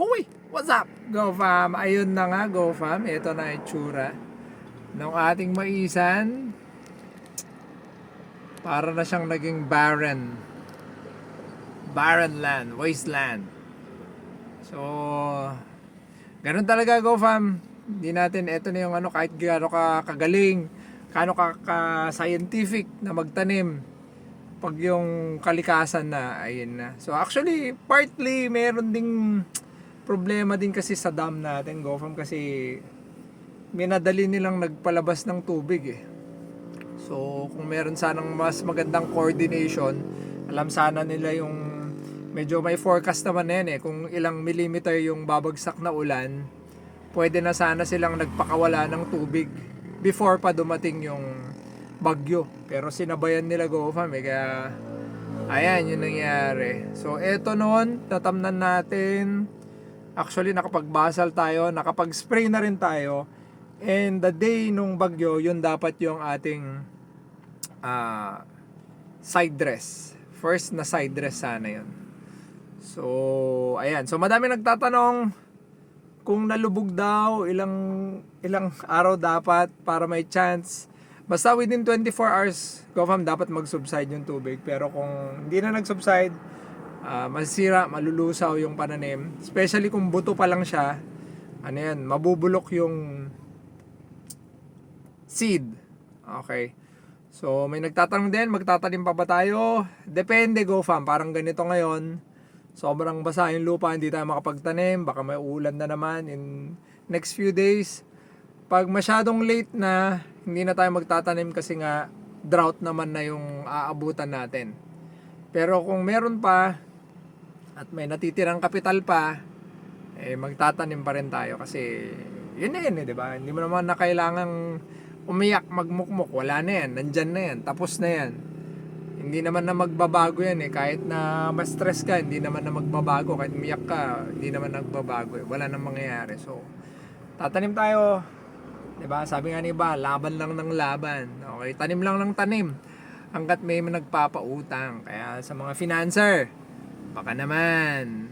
Hoy! What's up, GoFam? Ayun na nga, GoFam. Ito na itsura ng ating maisan. Para na siyang naging barren. Barren land, wasteland. So, ganun talaga, GoFam. Hindi natin, ito na yung kahit gaano ka kagaling, gaano ka scientific na magtanim. Pag yung kalikasan na, ayun na. So, actually, partly, meron ding problema din kasi sa dam natin, GoFam, kasi minadali nilang nagpalabas ng tubig eh. So kung meron sanang mas magandang coordination, alam sana nila yung medyo may forecast naman na yan eh, kung ilang millimeter yung babagsak na ulan, pwede na sana silang nagpakawala ng tubig before pa dumating yung bagyo. Pero sinabayan nila, GoFam eh, kaya ayan yung nangyari. So eto noon, tatamnan natin. Actually, nakapagbasal tayo, nakapag-spray na rin tayo. And the day nung bagyo, yun dapat yung ating side dress. First na side dress sana yun. So, ayan. So, madami nagtatanong kung nalubog daw, ilang araw dapat para may chance. Basta within 24 hours, GoFam, dapat mag-subside yung tubig. Pero kung hindi na nag-subside, masira, malulusaw yung pananim, especially kung buto pa lang siya, mabubulok yung seed. Okay, so may nagtatanong din, magtatanim pa ba tayo? Depende, GoFam. Parang ganito ngayon, sobrang basa yung lupa, hindi tayo makapagtanim, baka may ulan na naman in next few days. Pag masyadong late na, hindi na tayo magtatanim kasi nga drought naman na yung aabutan natin. Pero kung meron pa at may natitirang kapital pa, magtatanim pa rin tayo kasi yun na yun, di ba? Hindi mo naman na kailangang umiyak, magmukmuk, wala na yan, nandyan na yan, tapos na yan. Hindi naman na magbabago yan kahit na ma-stress ka, hindi naman na magbabago, kahit umiyak ka, hindi naman nagbabago wala nang mangyayari. So, tatanim tayo, di ba? Sabi nga ni iba, laban lang ng laban. Okay, tanim lang ng tanim hanggat may nagpapautang. Kaya sa mga financer, baka naman